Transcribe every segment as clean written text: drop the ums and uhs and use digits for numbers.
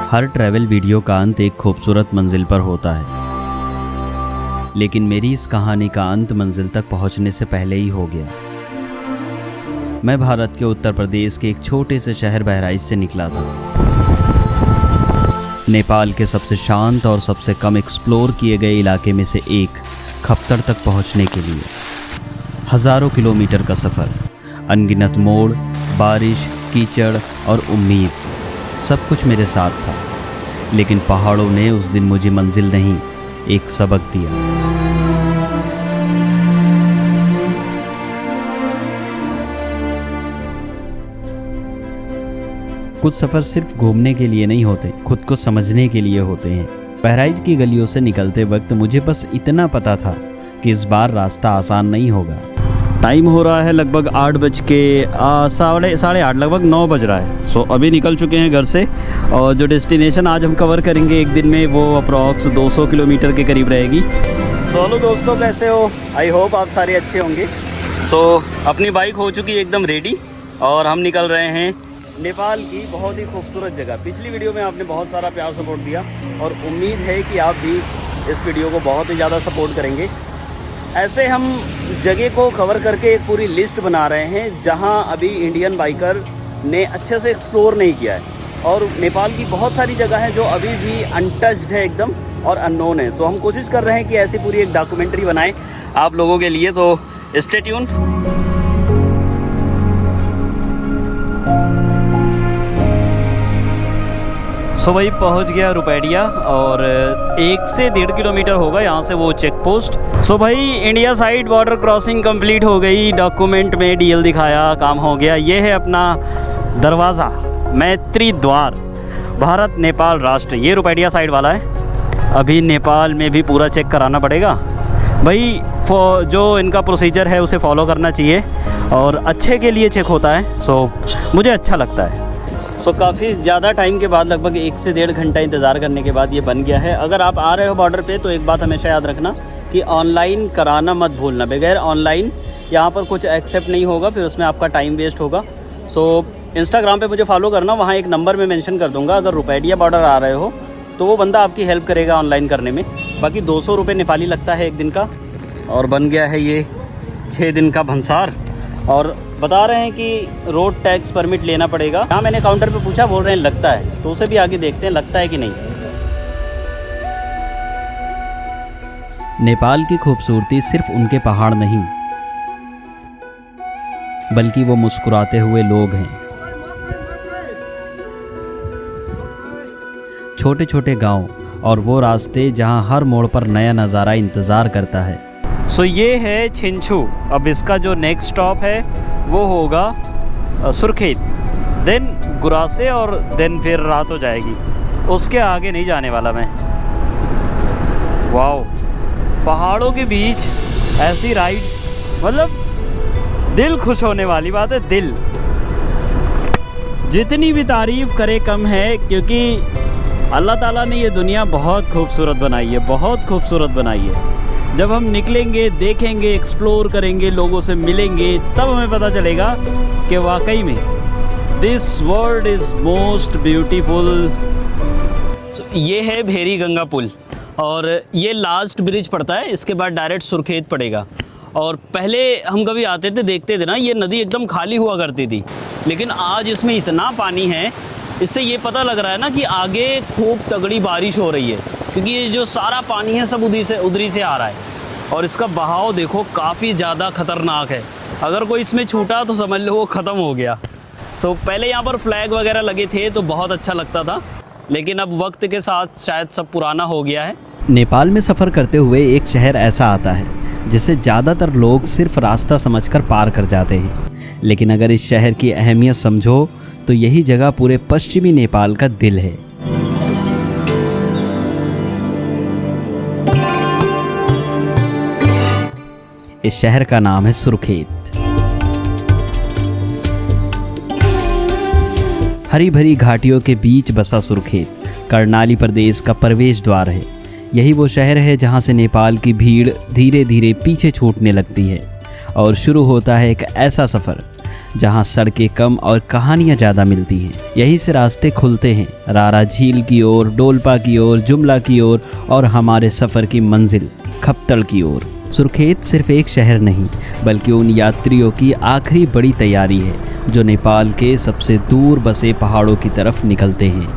हर travel video का अंत एक खूबसूरत मंजिल पर होता है, लेकिन मेरी इस कहानी का अंत मंजिल तक पहुंचने से पहले ही हो गया। मैं भारत के उत्तर प्रदेश के एक छोटे से शहर बहराइच से निकला था, नेपाल के सबसे शांत और सबसे कम एक्सप्लोर किए गए इलाके में से एक खप्तर तक पहुंचने के लिए। हज़ारों किलोमीटर का सफ़र, अनगिनत मोड़, बारिश, कीचड़ और उम्मीद, सब कुछ मेरे साथ था। लेकिन पहाड़ों ने उस दिन मुझे मंजिल नहीं, एक सबक दिया। कुछ सफ़र सिर्फ घूमने के लिए नहीं होते, खुद को समझने के लिए होते हैं। बहराइच की गलियों से निकलते वक्त मुझे बस इतना पता था कि इस बार रास्ता आसान नहीं होगा। टाइम हो रहा है लगभग 8:08, लगभग 9 बज रहा है। सो अभी निकल चुके हैं घर से, और जो डेस्टिनेशन आज हम कवर करेंगे एक दिन में वो अप्रॉक्स 200 किलोमीटर के करीब रहेगी। सो हेलो दोस्तों, कैसे हो? आई होप आप सारे अच्छे होंगे। सो अपनी बाइक हो चुकी है एकदम रेडी, और हम निकल रहे हैं नेपाल की बहुत ही खूबसूरत जगह। पिछली वीडियो में आपने बहुत सारा प्यार सपोर्ट दिया, और उम्मीद है कि आप भी इस वीडियो को बहुत ही ज़्यादा सपोर्ट करेंगे। ऐसे हम जगह को कवर करके एक पूरी लिस्ट बना रहे हैं जहां अभी इंडियन बाइकर ने अच्छे से एक्सप्लोर नहीं किया है, और नेपाल की बहुत सारी जगह है जो अभी भी अनटच्ड है एकदम और अननोन है। तो हम कोशिश कर रहे हैं कि ऐसी पूरी एक डॉक्यूमेंट्री बनाएं आप लोगों के लिए, तो स्टे ट्यून। सो भाई पहुंच गया रुपैडिया, और 1 से 1.5 किलोमीटर होगा यहाँ से वो चेक पोस्ट। सो भाई India side border crossing complete हो गई, डॉक्यूमेंट में डीएल दिखाया, काम हो गया। ये है अपना दरवाज़ा, मैत्री द्वार, भारत नेपाल राष्ट्र। ये रुपैडिया साइड वाला है। अभी नेपाल में भी पूरा चेक कराना पड़ेगा भाई, जो इनका प्रोसीजर है उसे फॉलो करना चाहिए, और अच्छे के लिए चेक होता है। सो मुझे अच्छा लगता है। सो काफ़ी ज़्यादा टाइम के बाद, लगभग 1 से 1.5 घंटा इंतज़ार करने के बाद ये बन गया है। अगर आप आ रहे हो बॉर्डर पे तो एक बात हमेशा याद रखना कि ऑनलाइन कराना मत भूलना। बगैर ऑनलाइन यहाँ पर कुछ एक्सेप्ट नहीं होगा, फिर उसमें आपका टाइम वेस्ट होगा। सो इंस्टाग्राम पे मुझे फॉलो करना, वहाँ एक नंबर में मेंशन कर दूँगा। अगर रुपैडिया बॉर्डर आ रहे हो तो वो बंदा आपकी हेल्प करेगा ऑनलाइन करने में। बाकी 200 रुपये नेपाली लगता है एक दिन का, और बन गया है ये 6 दिन का भंसार। और बता रहे हैं कि रोड टैक्स परमिट लेना पड़ेगा। हाँ, मैंने काउंटर पे पूछा, बोल रहे हैं लगता है, तो उसे भी आगे देखते हैं लगता है कि नहीं। नेपाल की खूबसूरती सिर्फ उनके पहाड़ नहीं, बल्कि वो मुस्कुराते हुए लोग हैं। छोटे छोटे गांव और वो रास्ते जहां हर मोड़ पर नया नज़ारा इंतज़ार करता है। सो ये है छिंछू। अब इसका जो नेक्स्ट स्टॉप है वो होगा सुरखेत, देन गुरासे, और देन फिर रात हो जाएगी। उसके आगे नहीं जाने वाला मैं। वाओ, पहाड़ों के बीच ऐसी राइड, मतलब दिल खुश होने वाली बात है। दिल जितनी भी तारीफ़ करे कम है, क्योंकि अल्लाह ताला ने ये दुनिया बहुत खूबसूरत बनाई है, बहुत खूबसूरत बनाई है। जब हम निकलेंगे, देखेंगे, एक्सप्लोर करेंगे, लोगों से मिलेंगे, तब हमें पता चलेगा कि वाकई में this world is most beautiful. ये है भेरी गंगा पुल, और ये लास्ट ब्रिज पड़ता है। इसके बाद डायरेक्ट सुरखेत पड़ेगा। और पहले हम कभी आते थे, देखते थे ना, ये नदी एकदम खाली हुआ करती थी, लेकिन आज इसमें इतना पानी है, इससे ये पता लग रहा है ना कि आगे खूब तगड़ी बारिश हो रही है, क्योंकि ये जो सारा पानी है सब उधरी से आ रहा है। और इसका बहाव देखो, काफ़ी ज़्यादा ख़तरनाक है। अगर कोई इसमें छूटा तो समझ लो वो ख़त्म हो गया। सो पहले यहाँ पर फ्लैग वगैरह लगे थे तो बहुत अच्छा लगता था, लेकिन अब वक्त के साथ शायद सब पुराना हो गया है। नेपाल में सफ़र करते हुए एक शहर ऐसा आता है जिसे ज़्यादातर लोग सिर्फ रास्ता समझकर पार कर जाते हैं, लेकिन अगर इस शहर की अहमियत समझो तो यही जगह पूरे पश्चिमी नेपाल का दिल है। इस शहर का नाम है सुरखेत। हरी भरी घाटियों के बीच बसा सुरखेत कर्णाली प्रदेश का प्रवेश द्वार है। यही वो शहर है जहां से नेपाल की भीड़ धीरे धीरे पीछे छूटने लगती है, और शुरू होता है एक ऐसा सफ़र जहाँ सड़कें कम और कहानियाँ ज़्यादा मिलती हैं। यहीं से रास्ते खुलते हैं रारा झील की ओर, डोलपा की ओर, जुमला की ओर और हमारे सफ़र की मंजिल खप्तड़ की ओर। सुर्खेत सिर्फ एक शहर नहीं बल्कि उन यात्रियों की आखिरी बड़ी तैयारी है जो नेपाल के सबसे दूर बसे पहाड़ों की तरफ निकलते हैं।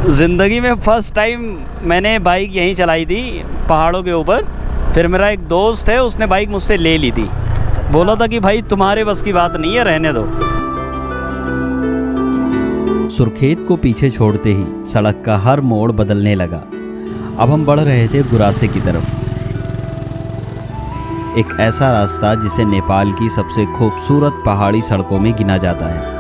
ज़िंदगी में फ़र्स्ट टाइम मैंने बाइक यहीं चलाई थी पहाड़ों के ऊपर। फिर मेरा एक दोस्त है, उसने बाइक मुझसे ले ली थी, बोला था कि भाई तुम्हारे बस की बात नहीं है, रहने दो। सुर्खेत को पीछे छोड़ते ही सड़क का हर मोड़ बदलने लगा। अब हम बढ़ रहे थे गुरासे की तरफ, एक ऐसा रास्ता जिसे नेपाल की सबसे खूबसूरत पहाड़ी सड़कों में गिना जाता है।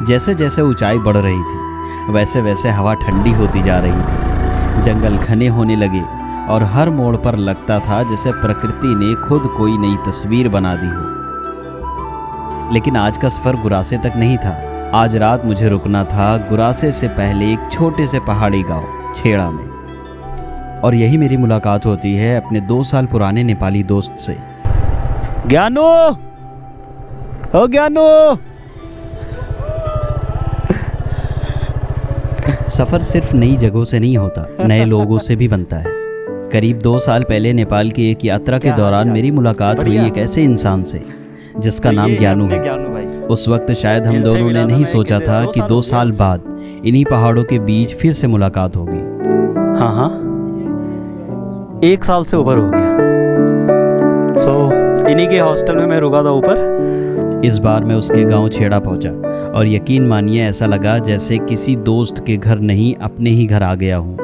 जैसे जैसे ऊंचाई बढ़ रही थी वैसे वैसे हवा ठंडी होती जा रही थी, जंगल घने होने लगे और हर मोड़ पर लगता था जैसे प्रकृति ने खुद कोई नई तस्वीर बना दी हो। लेकिन आज का सफ़र गुरासे तक नहीं था। आज रात मुझे रुकना था गुरासे से पहले एक छोटे से पहाड़ी गांव छेड़ा में, और यही मेरी मुलाकात होती है अपने 2 साल पुराने नेपाली दोस्त से। ज्ञानू, ओ ज्ञानू। सफ़र सिर्फ नई जगहों से नहीं होता, नए लोगों से भी बनता है। करीब 2 साल पहले नेपाल की एक यात्रा के दौरान मेरी मुलाकात हुई एक ऐसे इंसान से जिसका नाम ज्ञानू है। उस वक्त शायद हम दोनों ने नहीं सोचा था कि 2 साल बाद इन्हीं पहाड़ों के बीच फिर से मुलाकात होगी। हाँ, 1 साल से ऊपर हो गया। इन्हीं के हॉस्टल में मैं रुका था ऊपर। इस बार मैं उसके गांव छेड़ा पहुंचा और यकीन मानिए ऐसा लगा जैसे किसी दोस्त के घर नहीं अपने ही घर आ गया हूँ।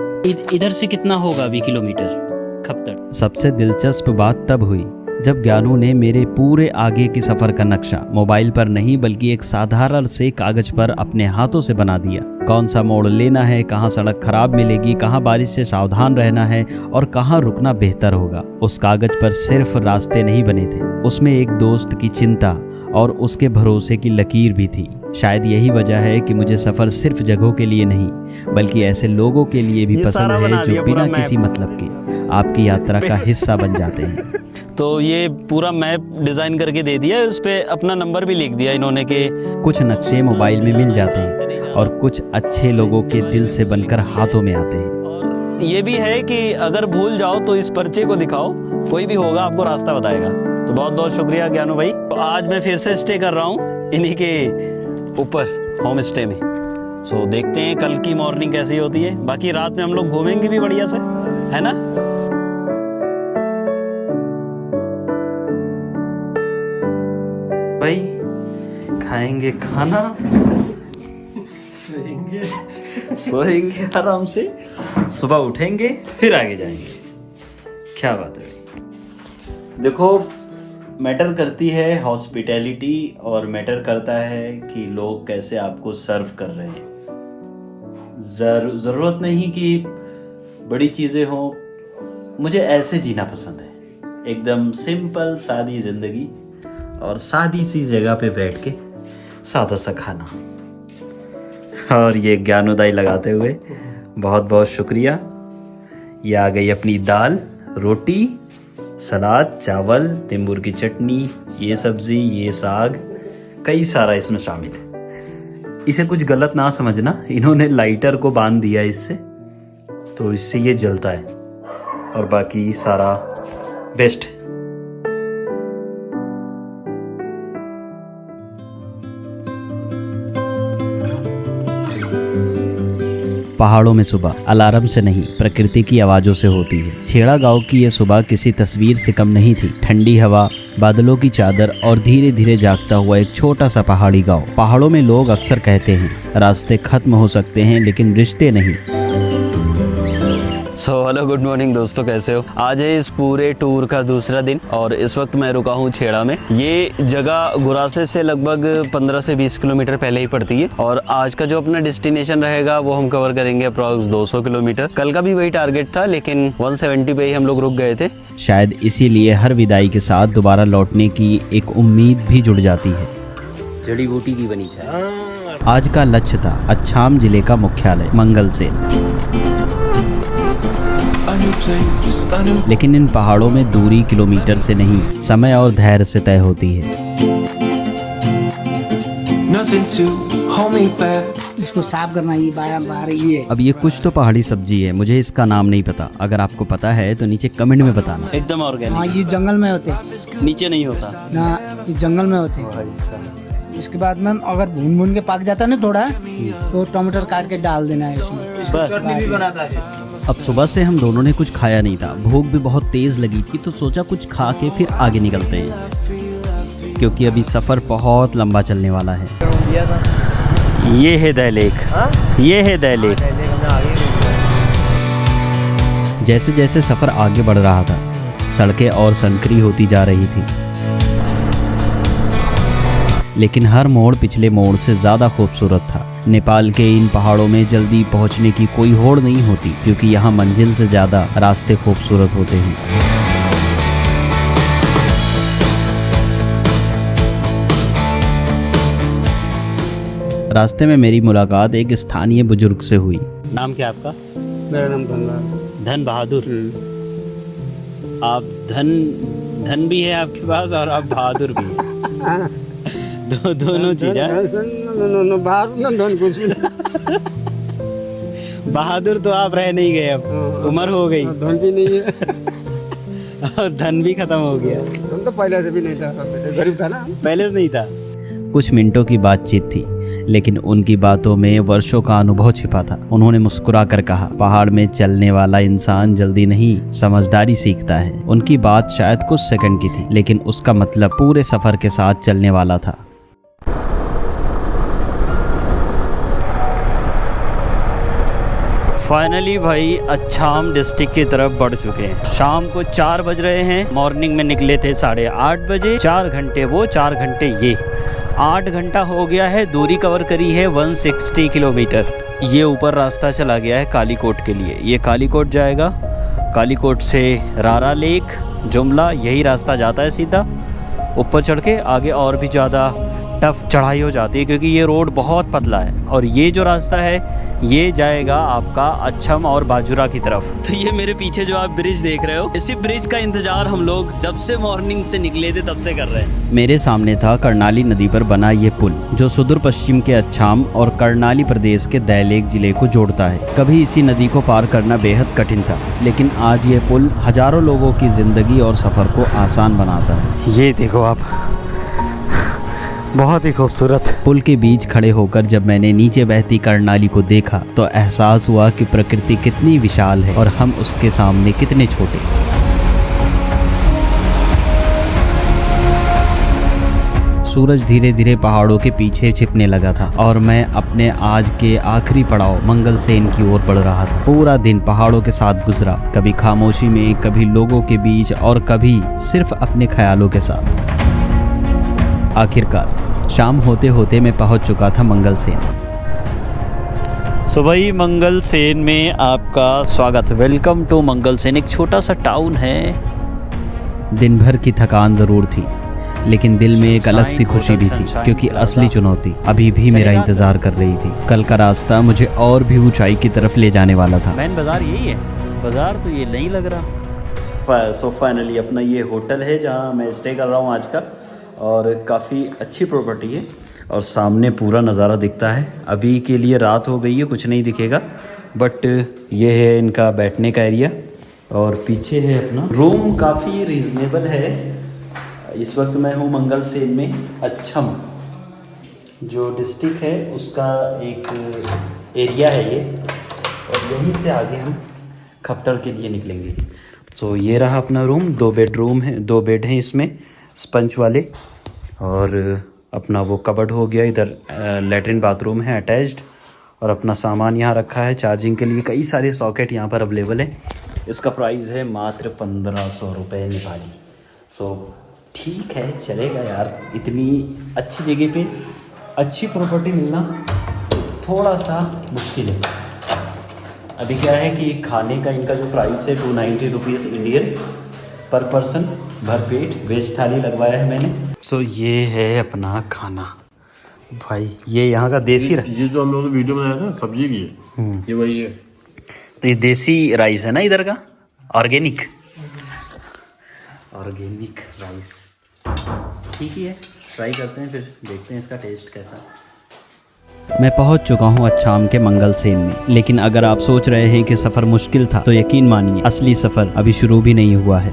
इधर से कितना होगा अभी किलोमीटर खप्तड़? सबसे दिलचस्प बात तब हुई जब ज्ञानू ने मेरे पूरे आगे के सफ़र का नक्शा मोबाइल पर नहीं बल्कि एक साधारण से कागज पर अपने हाथों से बना दिया। कौन सा मोड़ लेना है, कहाँ सड़क खराब मिलेगी, कहाँ बारिश से सावधान रहना है और कहाँ रुकना बेहतर होगा। उस कागज पर सिर्फ रास्ते नहीं बने थे, उसमें एक दोस्त की चिंता और उसके भरोसे की लकीर भी थी। शायद यही वजह है कि मुझे सफ़र सिर्फ जगहों के लिए नहीं बल्कि ऐसे लोगों के लिए भी पसंद है जो बिना किसी मतलब के आपकी यात्रा का हिस्सा बन जाते हैं। तो ये पूरा मैप डिज़ाइन करके दे दिया, उस पर अपना नंबर भी लिख दिया इन्होंने कि कुछ नक्शे मोबाइल में मिल जाते हैं और कुछ अच्छे लोगों के दिल से बनकर हाथों में आते हैं। और ये भी है कि अगर भूल जाओ तो इस पर्चे को दिखाओ, कोई भी होगा आपको रास्ता बताएगा। तो बहुत बहुत शुक्रिया ज्ञानू भाई। तो आज मैं फिर से स्टे कर रहा हूँ इन्हीं के ऊपर होम स्टे में। सो देखते हैं कल की मॉर्निंग कैसी होती है। बाकी रात में हम लोग घूमेंगे भी बढ़िया से, है ना? भाई खाएंगे खाना, सोएंगे आराम से, सुबह उठेंगे फिर आगे जाएंगे। क्या बात है। देखो, मैटर करती है हॉस्पिटैलिटी और मैटर करता है कि लोग कैसे आपको सर्व कर रहे हैं। ज़रूरत नहीं कि बड़ी चीज़ें हों, मुझे ऐसे जीना पसंद है, एकदम सिंपल सादी ज़िंदगी और सादी सी जगह पे बैठ के सादा सा खाना। और ये ज्ञानोदय लगाते हुए बहुत बहुत शुक्रिया। ये आ गई अपनी दाल, रोटी, सलाद, चावल, तिम्बूर की चटनी, ये सब्ज़ी, ये साग, कई सारा इसमें शामिल है। इसे कुछ गलत ना समझना, इन्होंने लाइटर को बांध दिया इससे, तो इससे ये जलता है और बाकी सारा बेस्ट। पहाड़ों में सुबह अलार्म से नहीं प्रकृति की आवाज़ों से होती है। छेड़ा गांव की ये सुबह किसी तस्वीर से कम नहीं थी। ठंडी हवा, बादलों की चादर और धीरे धीरे जागता हुआ एक छोटा सा पहाड़ी गांव। पहाड़ों में लोग अक्सर कहते हैं रास्ते खत्म हो सकते हैं लेकिन रिश्ते नहीं। हेलो गुड मॉर्निंग दोस्तों, कैसे हो? आज है इस पूरे टूर का दूसरा दिन और इस वक्त मैं रुका हूँ छेड़ा में। ये जगह गुरासे से लगभग 15 से 20 किलोमीटर पहले ही पड़ती है और आज का जो अपना डेस्टिनेशन रहेगा वो हम कवर करेंगे अप्रॉक्स 200 किलोमीटर। कल का भी वही टारगेट था लेकिन 170 पे ही हम लोग रुक गए थे। शायद इसीलिए हर विदाई के साथ दोबारा लौटने की एक उम्मीद भी जुड़ जाती है। जड़ी बूटी की बनी चाय। आज का लक्ष्य था अछाम जिले का मुख्यालय मंगलसेन। लेकिन इन पहाड़ों में दूरी किलोमीटर से नहीं, समय और धैर्य से तय होती है। इसको साफ करना ये बार ये है। अब ये कुछ तो पहाड़ी सब्जी है, मुझे इसका नाम नहीं पता। अगर आपको पता है तो नीचे कमेंट में बताना। एकदम ऑर्गेनिक। हाँ, ये जंगल में होते हैं, नीचे नहीं होता ना, ये जंगल में होते हैं। इसके बाद में अगर भून के पक जाता है ना थोड़ा, तो टमाटर काट के डाल देना है इसमें। चटनी भी बनाता है। अब सुबह से हम दोनों ने कुछ खाया नहीं था, भूख भी बहुत तेज लगी थी, तो सोचा कुछ खा के फिर आगे निकलते हैं, क्योंकि अभी सफ़र बहुत लंबा चलने वाला है। ये है दह लेक, ये है दह लेक। जैसे जैसे सफ़र आगे बढ़ रहा था, सड़कें और संकरी होती जा रही थी, लेकिन हर मोड़ पिछले मोड़ से ज़्यादा खूबसूरत था। नेपाल के इन पहाड़ों में जल्दी पहुंचने की कोई होड़ नहीं होती, क्योंकि यहाँ मंजिल से ज़्यादा रास्ते खूबसूरत होते हैं। रास्ते में मेरी मुलाकात एक स्थानीय बुजुर्ग से हुई। नाम क्या आपका? मेरा नाम धन धन बहादुर। आप धन भी है आपके पास और आप बहादुर भी है। दोनों चीज है। धन कुछ बहादुर तो आप रह नहीं गए, अब उम्र हो गई, धन भी नहीं है और धन भी खत्म हो गया। धन तो पहले से भी नहीं था, गरीब था ना, पहले से नहीं था। कुछ मिनटों की बातचीत थी, लेकिन उनकी बातों में वर्षों का अनुभव छिपा था। उन्होंने मुस्कुरा कर कहा, पहाड़ में चलने वाला इंसान जल्दी नहीं, समझदारी सीखता है। उनकी बात शायद कुछ सेकंड की थी, लेकिन उसका मतलब पूरे सफर के साथ चलने वाला था। फाइनली भाई अछाम डिस्ट्रिक्ट की तरफ बढ़ चुके हैं। शाम को 4 बज रहे हैं। मॉर्निंग में निकले थे 8:30 बजे। 4 घंटे वो, 4 घंटे ये, 8 घंटा हो गया है। दूरी कवर करी है 160 किलोमीटर। ये ऊपर रास्ता चला गया है कालीकोट के लिए। ये कालीकोट जाएगा, कालीकोट से रारा लेक, जुमला, यही रास्ता जाता है सीधा। ऊपर चढ़ के आगे और भी ज़्यादा टफ चढ़ाई हो जाती है, क्योंकि ये रोड बहुत पतला है। और ये जो रास्ता है ये जाएगा आपका अछम और बाजुरा की तरफ। तो ये मेरे पीछे जो आप ब्रिज देख रहे हो, इसी ब्रिज का इंतजार हम लोग जब से मॉर्निंग से निकले थे तब से कर रहे हैं। मेरे सामने था कर्णाली नदी पर बना ये पुल, जो सुदूर पश्चिम के अछाम और कर्णाली प्रदेश के दह लेक जिले को जोड़ता है। कभी इसी नदी को पार करना बेहद कठिन था, लेकिन आज ये पुल हजारों लोगों की जिंदगी और सफर को आसान बनाता है। ये देखो आप, बहुत ही खूबसूरत। पुल के बीच खड़े होकर जब मैंने नीचे बहती कर्णाली को देखा, तो एहसास हुआ कि प्रकृति कितनी विशाल है और हम उसके सामने कितने छोटे। सूरज धीरे धीरे पहाड़ों के पीछे छिपने लगा था और मैं अपने आज के आखिरी पड़ाव मंगलसेन की ओर बढ़ रहा था। पूरा दिन पहाड़ों के साथ गुजरा, कभी खामोशी में, कभी लोगों के बीच और कभी सिर्फ अपने ख्यालों के साथ। आखिरकार शाम होते होते मैं पहुंच चुका था मंगलसेन। भाई मंगलसेन में आपका स्वागत, वेलकम टू मंगलसेन। एक छोटा सा टाउन है। दिन भर की थकान ज़रूर थी, लेकिन दिल में एक अलग सी खुशी भी थी, क्योंकि असली चुनौती अभी भी मेरा इंतज़ार कर रही थी। कल का रास्ता मुझे और भी ऊंचाई की तरफ ले जाने वाला था। मेन बाज़ार यही है, बाज़ार तो ये नहीं लग रहा। सो फाइनली अपना ये होटल है जहाँ मैं स्टे कर रहा हूँ आज का, और काफ़ी अच्छी प्रॉपर्टी है और सामने पूरा नज़ारा दिखता है। अभी के लिए रात हो गई है, कुछ नहीं दिखेगा, बट ये है इनका बैठने का एरिया और पीछे है अपना रूम। काफ़ी रीज़नेबल है। इस वक्त मैं हूँ मंगलसेन में, अछम जो डिस्ट्रिक्ट है उसका एक एरिया है ये, और यहीं से आगे हम खप्तड़ के लिए निकलेंगे। सो ये रहा अपना रूम। 2 बेडरूम है, 2 बेड हैं इसमें, स्पंज वाले, और अपना वो कबर्ड हो गया। इधर लेटरिन बाथरूम है अटैच्ड, और अपना सामान यहाँ रखा है चार्जिंग के लिए। कई सारे सॉकेट यहाँ पर अवेलेबल है। इसका प्राइस है मात्र 1500 रुपये नेपाली। सो ठीक है, चलेगा यार। इतनी अच्छी जगह पे अच्छी प्रॉपर्टी मिलना थोड़ा सा मुश्किल है। अभी क्या है कि खाने का इनका जो प्राइस है 290 रुपीज़ इंडियन पर पर्सन, भरपेट वेज थाली लगवाया है मैंने। सो ये है अपना खाना भाई। ये यहाँ का देसी ये जो हम लोगों ने वीडियो बनाया था सब्जी की है, ये वही है। तो ये देसी राइस है ना इधर का? ऑर्गेनिक राइस ठीक ही है, ट्राई करते हैं, फिर देखते हैं इसका टेस्ट कैसा। मैं पहुंच चुका हूं अच्छाम के मंगल सेन में, लेकिन अगर आप सोच रहे हैं कि सफ़र मुश्किल था तो यकीन मानिए असली सफ़र अभी शुरू भी नहीं हुआ है।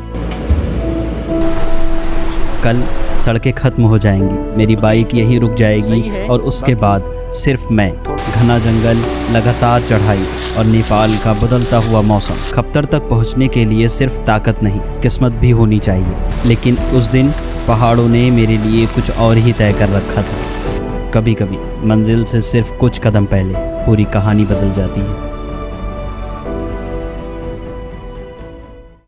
कल सड़कें ख़त्म हो जाएंगी, मेरी बाइक यहीं रुक जाएगी और उसके बाद सिर्फ मैं, घना जंगल, लगातार चढ़ाई और नेपाल का बदलता हुआ मौसम। खप्तर तक पहुंचने के लिए सिर्फ ताकत नहीं, किस्मत भी होनी चाहिए। लेकिन उस दिन पहाड़ों ने मेरे लिए कुछ और ही तय कर रखा था। कभी कभी मंजिल से सिर्फ कुछ कदम पहले पूरी कहानी बदल जाती है।